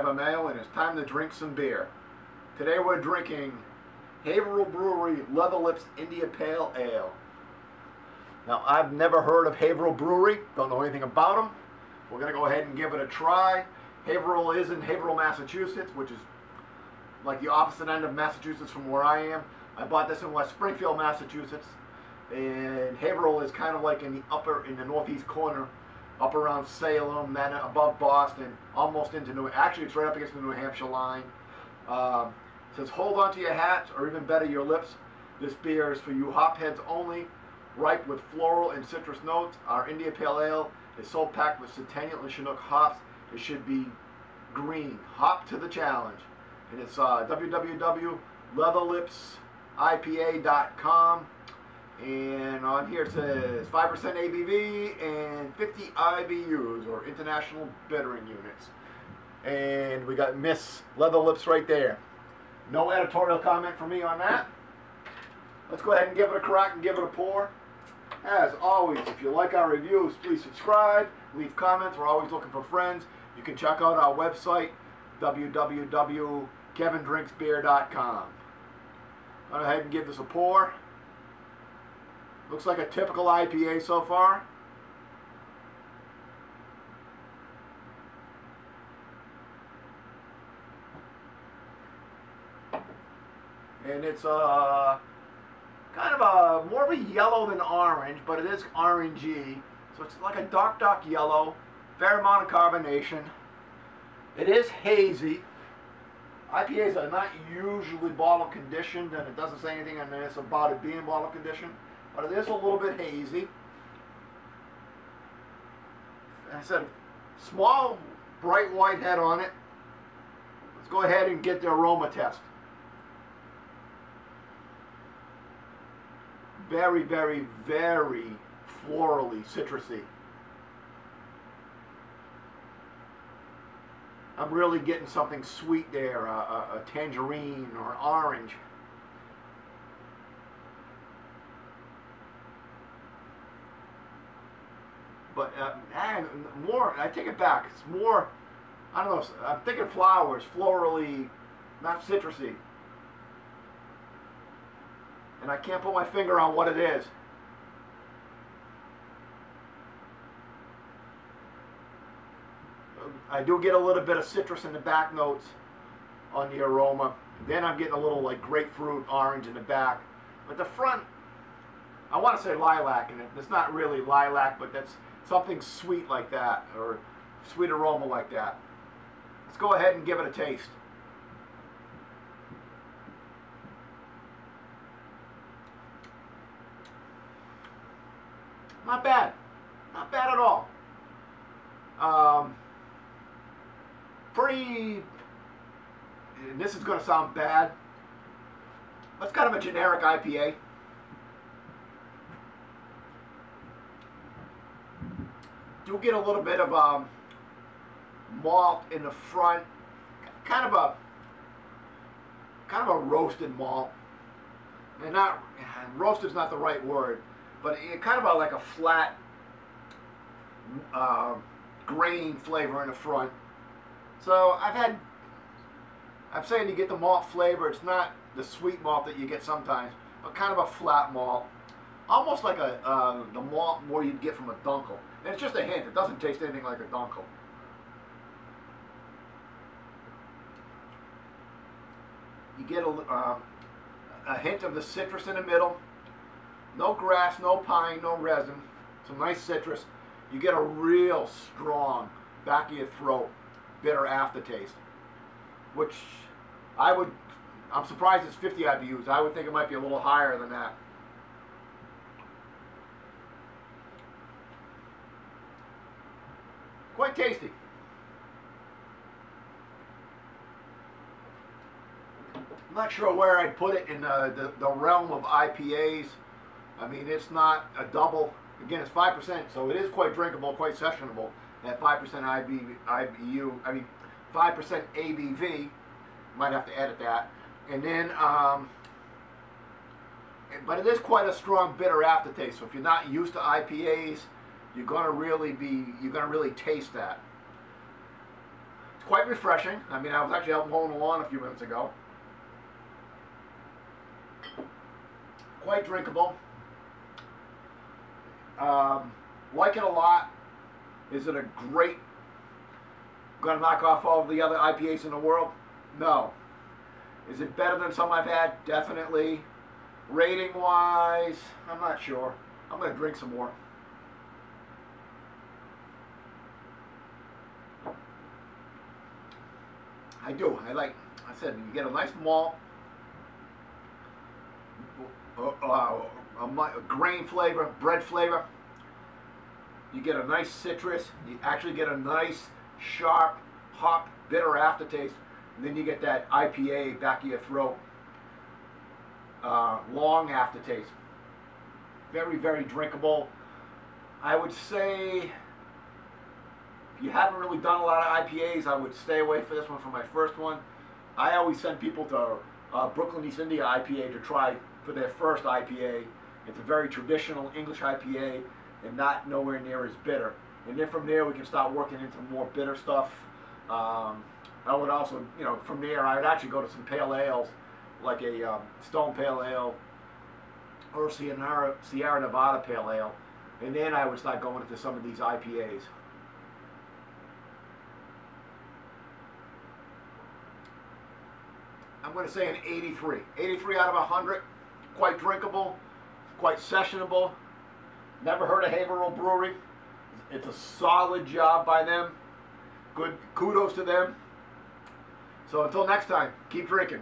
some ale, and it's time to drink some beer. Today we're drinking Haverhill Brewery Leatherlips India Pale Ale. Now, I've never heard of Haverhill Brewery, don't know anything about them. We're going to go ahead and give it a try. Haverhill is in Haverhill, Massachusetts, which is like the opposite end of Massachusetts from where I am. I bought this in West Springfield, Massachusetts, and Haverhill is kind of like in the northeast corner, up around Salem, then above Boston, almost into actually it's right up against the New Hampshire line. It says, hold on to your hats, or even better, your lips. This beer is for you hopheads only, ripe with floral and citrus notes. Our India Pale Ale is so packed with Centennial and Chinook hops, it should be green. Hop to the challenge. And it's www.leatherlipsipa.com. And on here it says 5% ABV and 50 IBUs, or International Bittering Units. And we got Miss Leatherlips right there. No editorial comment from me on that. Let's go ahead and give it a crack and give it a pour. As always, if you like our reviews, please subscribe, leave comments. We're always looking for friends. You can check out our website, www.kevindrinksbeer.com. Go ahead and give this a pour. Looks like a typical IPA so far. And it's kind of more of a yellow than orange, but it is orangey. So it's like a dark yellow, fair amount of carbonation. It is hazy. IPAs are not usually bottle conditioned, and it doesn't say anything on this about it being bottle conditioned. But it is a little bit hazy. I said, small, bright white head on it. Let's go ahead and get the aroma test. Very, very, very florally, citrusy. I'm really getting something sweet there, a tangerine or an orange. But more, I take it back. It's more, I don't know, I'm thinking flowers, florally, not citrusy. And I can't put my finger on what it is. I do get a little bit of citrus in the back notes on the aroma. Then I'm getting a little like grapefruit, orange in the back. But the front, I want to say lilac in it. It's not really lilac, but that's something sweet like that, or sweet aroma like that. Let's go ahead and give it a taste. Not bad. Not bad at all. Pretty, and this is going to sound bad, that's kind of a generic IPA. Do get a little bit of malt in the front, kind of a roasted malt, and not roasted's not the right word, but it kind of like a flat grain flavor in the front. So I'm saying you get the malt flavor. It's not the sweet malt that you get sometimes, but kind of a flat malt, almost like the malt more you'd get from a dunkel. And it's just a hint. It doesn't taste anything like a dunkel. You get a hint of the citrus in the middle. No grass, no pine, no resin. Some nice citrus. You get a real strong back of your throat bitter aftertaste, which I'm surprised it's 50 IBUs. I would think it might be a little higher than that. Quite tasty. I'm not sure where I'd put it in the realm of IPAs. I mean, it's not a double. Again, it's 5%, so it is quite drinkable, quite sessionable. At 5% IBU, I mean 5% ABV. Might have to edit that. And then, but it is quite a strong bitter aftertaste. So if you're not used to IPAs, you're gonna really taste that. quite refreshing. I mean, I was actually out mowing the lawn a few minutes ago. Quite drinkable. Like it a lot. Is it a great, gonna knock off all the other IPAs in the world? No. Is it better than some I've had? Definitely. Rating wise, I'm not sure. I'm gonna drink some more. I do. I said, you get a nice malt, a grain flavor, bread flavor. You get a nice citrus. You actually get a nice, sharp, hop, bitter aftertaste. And then you get that IPA back of your throat. Long aftertaste. Very, very drinkable. I would say, if you haven't really done a lot of IPAs, I would stay away for this one for my first one. I always send people to Brooklyn East India IPA to try for their first IPA. It's a very traditional English IPA and not nowhere near as bitter. And then from there we can start working into more bitter stuff. I would also, you know, from there I would actually go to some pale ales, like a Stone Pale Ale or Sierra Nevada Pale Ale. And then I would start going into some of these IPAs. I'm going to say an 83. 83 out of 100. Quite drinkable, quite sessionable. Never heard of Haverhill Brewing. It's a solid job by them. Good kudos to them. So until next time, keep drinking.